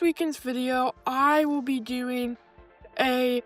weekend's video, I will be doing a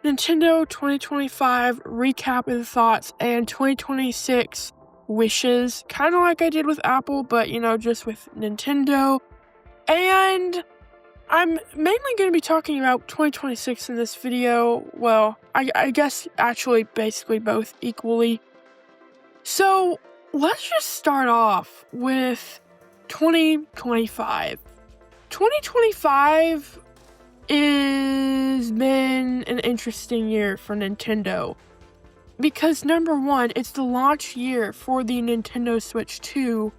Nintendo 2025 recap and thoughts and 2026 wishes, kind of like I did with Apple, but just with Nintendo. And I'm mainly going to be talking about 2026 in this video. Well, I guess actually basically both equally. So let's just start off with 2025. 2025 has been an interesting year for Nintendo because number one, it's the launch year for the Nintendo Switch 2,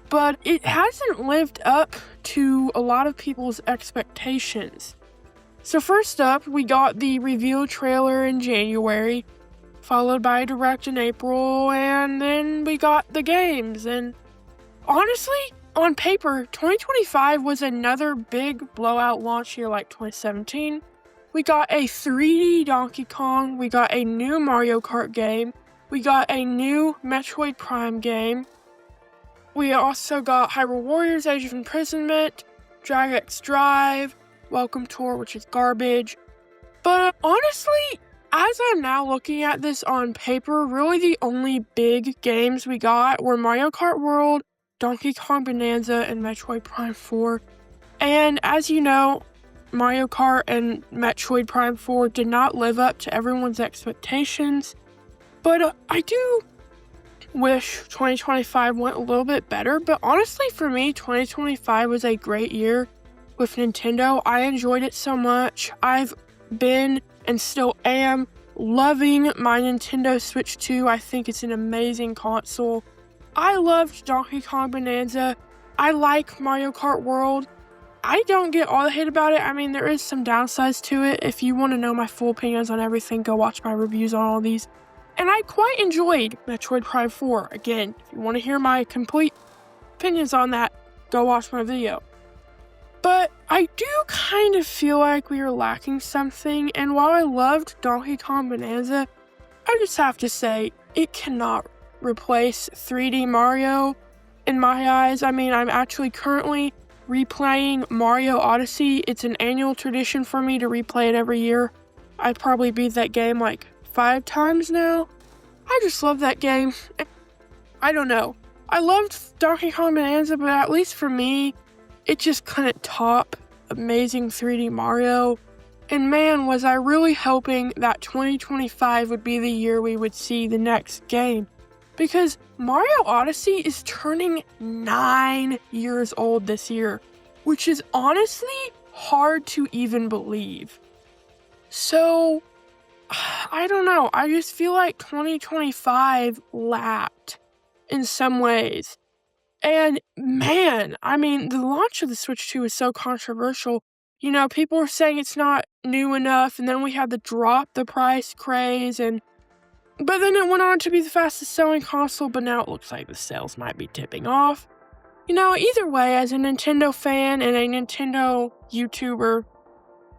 but it hasn't lived up to a lot of people's expectations. So first up, we got the reveal trailer in January, followed by a direct in April, and then we got the games. And honestly, on paper, 2025 was another big blowout launch year like 2017. We got a 3D Donkey Kong, we got a new Mario Kart game, we got a new Metroid Prime game, we also got Hyrule Warriors Age of Imprisonment, Drag X Drive, Welcome Tour, which is garbage. But honestly, as I'm now looking at this on paper, really the only big games we got were Mario Kart World, Donkey Kong Bonanza, and Metroid Prime 4. And as you know, Mario Kart and Metroid Prime 4 did not live up to everyone's expectations. But I do wish 2025 went a little bit better. But honestly, for me, 2025 was a great year with Nintendo. I enjoyed it so much. I've been and still am loving my Nintendo Switch 2. I think it's an amazing console. I loved Donkey Kong Bonanza. I like Mario Kart World. I don't get all the hate about it. I mean, there is some downsides to it. If you want to know my full opinions on everything, go watch my reviews on all these. And I quite enjoyed Metroid Prime 4. Again, if you want to hear my complete opinions on that, go watch my video. But I do kind of feel like we are lacking something, and while I loved Donkey Kong Bonanza, I just have to say, it cannot replace 3D Mario in my eyes. I mean, I'm actually currently replaying Mario Odyssey. It's an annual tradition for me to replay it every year. I probably beat that game like 5 times now. I just love that game. I don't know. I loved Donkey Kong Bonanza, but at least for me, it just couldn't top Amazing 3D Mario. And man, was I really hoping that 2025 would be the year we would see the next game. Because Mario Odyssey is turning 9 years old this year, which is honestly hard to even believe. So, I don't know. I just feel like 2025 lacked in some ways. And man, I mean, the launch of the Switch 2 is so controversial. People were saying it's not new enough, and then we had the drop the price craze, but then it went on to be the fastest selling console, but now it looks like the sales might be tipping off. Either way, as a Nintendo fan and a Nintendo YouTuber,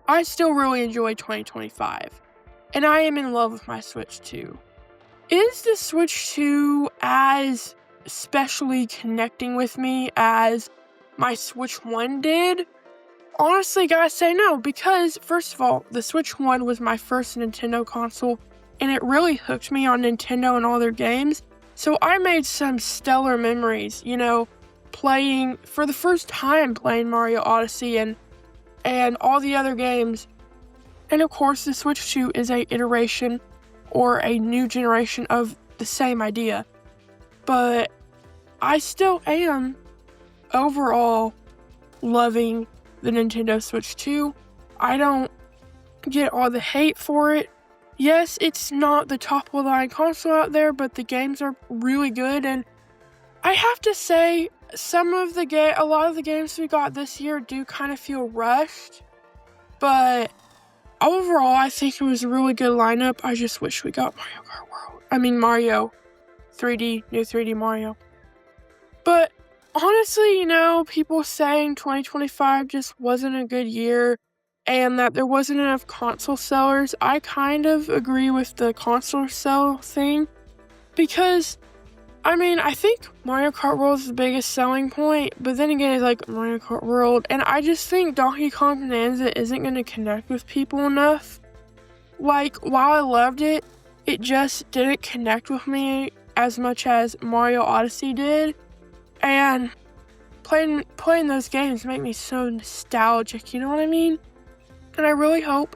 I still really enjoy 2025. And I am in love with my Switch 2. Is the Switch 2 as especially connecting with me as my Switch 1 did? Honestly, gotta say no, because first of all, the Switch 1 was my first Nintendo console, and it really hooked me on Nintendo and all their games. So I made some stellar memories, playing for the first time playing Mario Odyssey and all the other games. And of course, the Switch 2 is a iteration or a new generation of the same idea. But I still am overall loving the Nintendo Switch 2. I don't get all the hate for it. Yes, it's not the top of the line console out there, but the games are really good. And I have to say, a lot of the games we got this year do kind of feel rushed. But overall, I think it was a really good lineup. I just wish we got Mario Kart World. I mean, Mario 3D, new 3D Mario. But honestly, people saying 2025 just wasn't a good year and that there wasn't enough console sellers. I kind of agree with the console sell thing because I mean, I think Mario Kart World is the biggest selling point, but then again, it's like Mario Kart World, and I just think Donkey Kong Bonanza isn't going to connect with people enough. Like, while I loved it, it just didn't connect with me as much as Mario Odyssey did, and playing those games make me so nostalgic, you know what I mean? And I really hope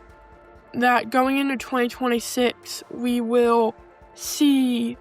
that going into 2026, we will see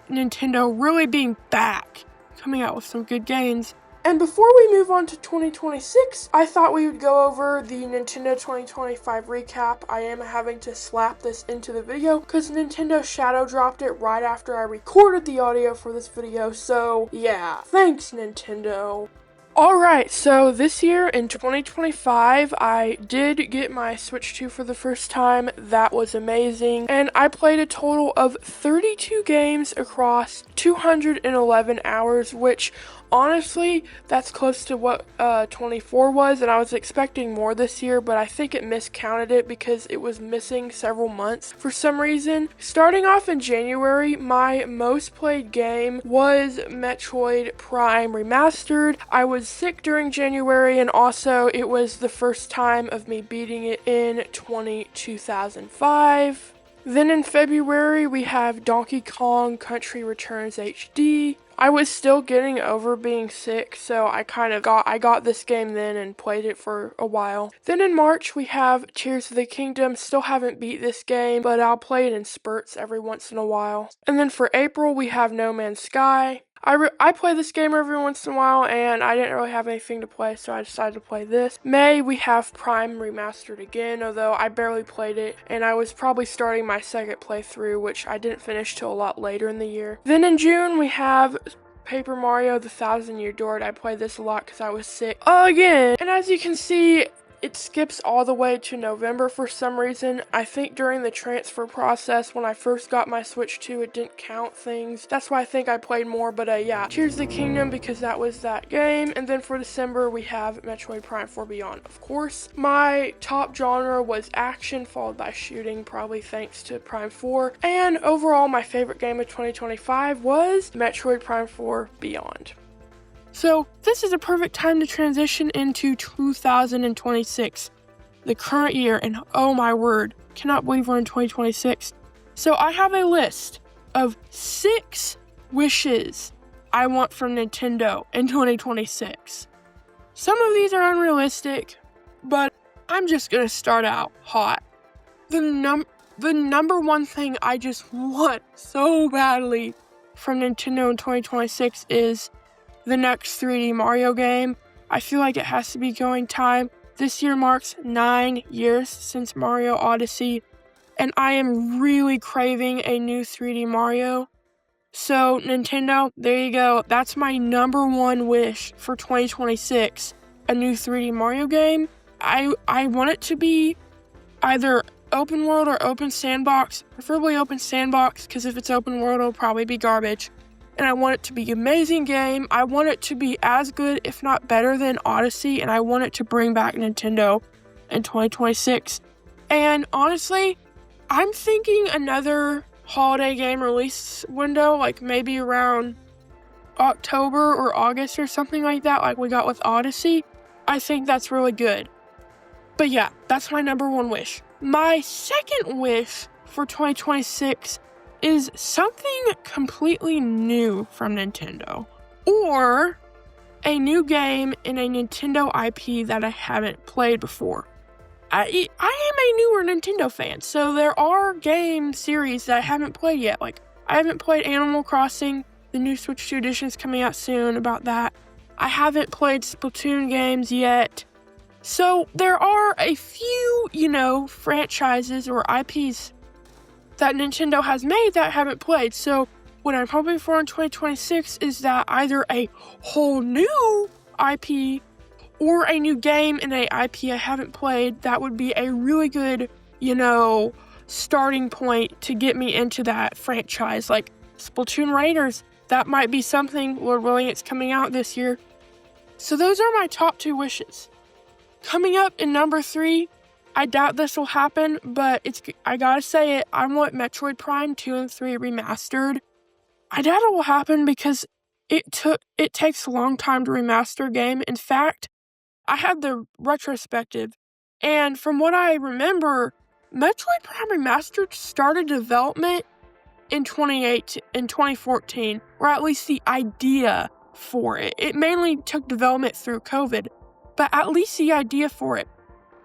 Nintendo really being back, coming out with some good games. And before we move on to 2026, I thought we would go over the Nintendo 2025 recap. I am having to slap this into the video because Nintendo shadow dropped it right after I recorded the audio for this video, so yeah, thanks Nintendo. Alright, so this year in 2025, I did get my Switch 2 for the first time. That was amazing. And I played a total of 32 games across 211 hours, which honestly, that's close to what 24 was, and I was expecting more this year, but I think it miscounted it because it was missing several months for some reason. Starting off in January, my most played game was Metroid Prime Remastered. I was sick during January, and also it was the first time of me beating it in 2005. Then in February, we have Donkey Kong Country Returns HD. I was still getting over being sick, so I got this game then and played it for a while. Then in March, we have Tears of the Kingdom. Still haven't beat this game, but I'll play it in spurts every once in a while. And then for April, we have No Man's Sky. I play this game every once in a while, and I didn't really have anything to play, so I decided to play this. May, we have Prime Remastered again, although I barely played it, and I was probably starting my second playthrough, which I didn't finish till a lot later in the year. Then in June, we have Paper Mario The Thousand Year Door. I played this a lot because I was sick again. And as you can see, it skips all the way to November for some reason. I think during the transfer process, when I first got my Switch 2, it didn't count things. That's why I think I played more, but yeah. Tears of the Kingdom, because that was that game. And then for December, we have Metroid Prime 4 Beyond, of course. My top genre was action, followed by shooting, probably thanks to Prime 4. And overall, my favorite game of 2025 was Metroid Prime 4 Beyond. So this is a perfect time to transition into 2026, the current year, and oh my word, cannot believe we're in 2026. So I have a list of 6 wishes I want from Nintendo in 2026. Some of these are unrealistic, but I'm just gonna start out hot. The number one thing I just want so badly from Nintendo in 2026 is the next 3D Mario game. I feel like it has to be going time. This year marks 9 years since Mario Odyssey, and I am really craving a new 3D Mario. So Nintendo, there you go. That's my number one wish for 2026, a new 3D Mario game. I want it to be either open world or open sandbox, preferably open sandbox, because if it's open world, it'll probably be garbage. And I want it to be an amazing game. I want it to be as good, if not better than Odyssey, and I want it to bring back Nintendo in 2026. And honestly, I'm thinking another holiday game release window, like maybe around October or August or something like that, like we got with Odyssey. I think that's really good. But yeah, that's my number one wish. My second wish for 2026 is something completely new from Nintendo, or a new game in a Nintendo IP that I haven't played before. I am a newer Nintendo fan, so there are game series that I haven't played yet. Like, I haven't played Animal Crossing, the new Switch 2 edition is coming out soon about that. I haven't played Splatoon games yet. So there are a few, franchises or IPs that Nintendo has made that I haven't played. So what I'm hoping for in 2026 is that either a whole new IP or a new game in a IP I haven't played that would be a really good, starting point to get me into that franchise. Like Splatoon Raiders, that might be something, Lord willing, it's coming out this year. So those are my top 2 wishes. Coming up in number 3, I doubt this will happen, but I gotta say it, I want Metroid Prime 2 and 3 remastered. I doubt it will happen because it takes a long time to remaster a game. In fact, I had the retrospective, and from what I remember, Metroid Prime Remastered started development in 2014, or at least the idea for it. It mainly took development through COVID, but at least the idea for it,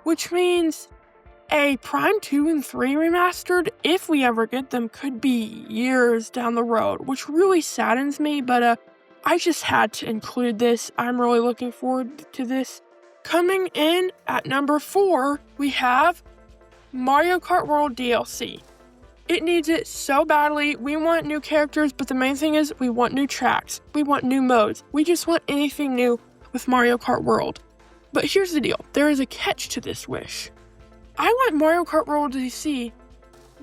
which means a Prime 2 and 3 remastered, if we ever get them, could be years down the road, which really saddens me, but I just had to include this. I'm really looking forward to this. Coming in at number 4, we have Mario Kart World DLC. It needs it so badly. We want new characters, but the main thing is we want new tracks. We want new modes. We just want anything new with Mario Kart World. But here's the deal. There is a catch to this wish. I want Mario Kart World DLC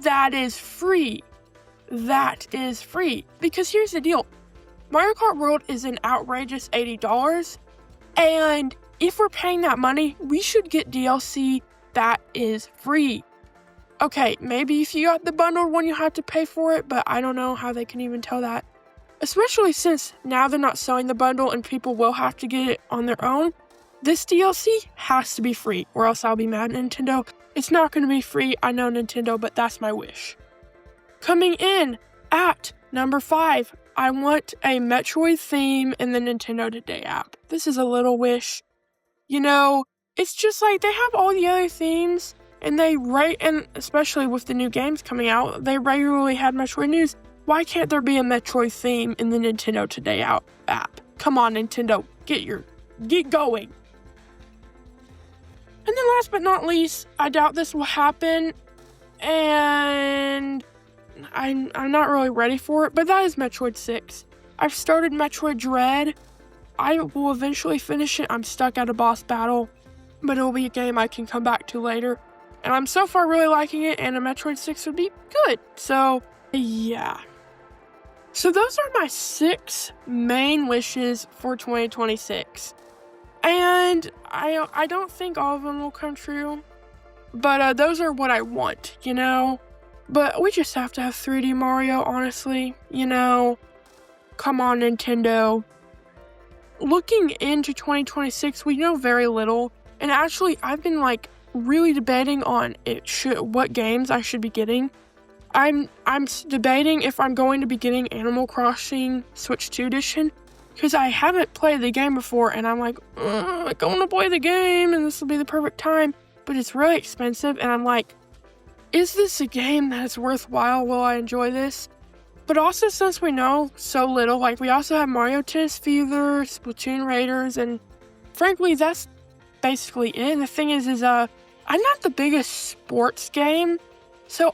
that is free. That is free. Because here's the deal. Mario Kart World is an outrageous $80, and if we're paying that money, we should get DLC that is free. Okay, maybe if you got the bundled one, you have to pay for it, but I don't know how they can even tell that. Especially since now they're not selling the bundle and people will have to get it on their own. This DLC has to be free, or else I'll be mad at Nintendo. It's not going to be free, I know Nintendo, but that's my wish. Coming in at number 5, I want a Metroid theme in the Nintendo Today app. This is a little wish. You know, it's just like they have all the other themes, and and especially with the new games coming out, they regularly had Metroid news. Why can't there be a Metroid theme in the Nintendo Today app? Come on, Nintendo, get going. And then last but not least, I doubt this will happen, and I'm not really ready for it, but that is Metroid 6. I've started Metroid Dread. I will eventually finish it. I'm stuck at a boss battle, but it'll be a game I can come back to later. And I'm so far really liking it, and a Metroid 6 would be good. So, yeah. So those are my 6 main wishes for 2026. And I don't think all of them will come true, but those are what I want, you know? But we just have to have 3D Mario, honestly, you know? Come on, Nintendo. Looking into 2026, we know very little, and actually, I've been, really debating on what games I should be getting. I'm debating if I'm going to be getting Animal Crossing Switch 2 Edition, because I haven't played the game before, and I'm like, I want to play the game, and this will be the perfect time, but it's really expensive, and I'm like, is this a game that's worthwhile? Will I enjoy this? But also, since we know so little, we also have Mario Tennis Fever, Splatoon Raiders, and frankly, that's basically it. And the thing is I'm not the biggest sports game, so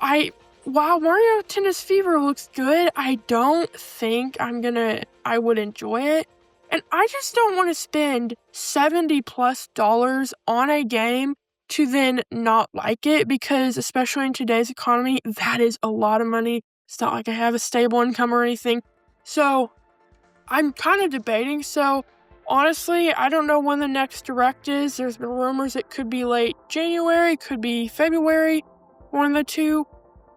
while Mario Tennis Fever looks good, I don't think I would enjoy it. And I just don't want to spend $70+ on a game to then not like it, because especially in today's economy, that is a lot of money. It's not like I have a stable income or anything. So I'm kind of debating. So honestly, I don't know when the next Direct is. There's been rumors it could be late January, could be February, one of the two.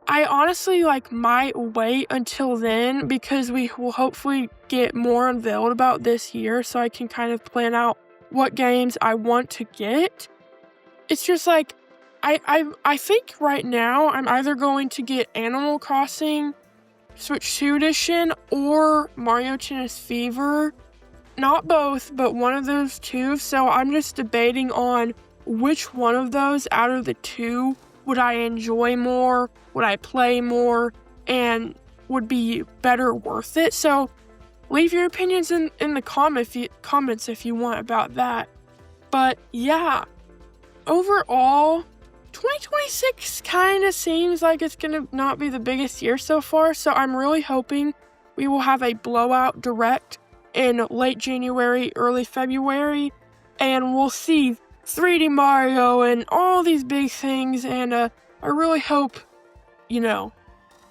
I honestly might wait until then, because we will hopefully get more unveiled about this year, so I can kind of plan out what games I want to get. It's just I think right now I'm either going to get Animal Crossing Switch 2 Edition or Mario Tennis Fever. Not both, but one of those two. So I'm just debating on which one of those out of the two would I enjoy more, would I play more, and would be better worth it. So leave your opinions in the comments if you want about that. But yeah, overall, 2026 kind of seems like it's going to not be the biggest year so far. So I'm really hoping we will have a blowout Direct in late January, early February, and we'll see 3D Mario and all these big things, and I really hope,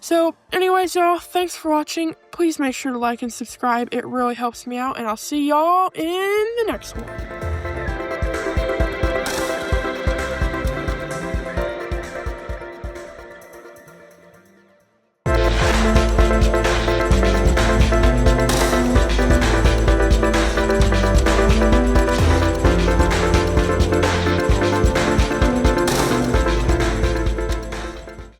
So anyways, y'all, thanks for watching. Please make sure to like and subscribe. It really helps me out, and I'll see y'all in the next one.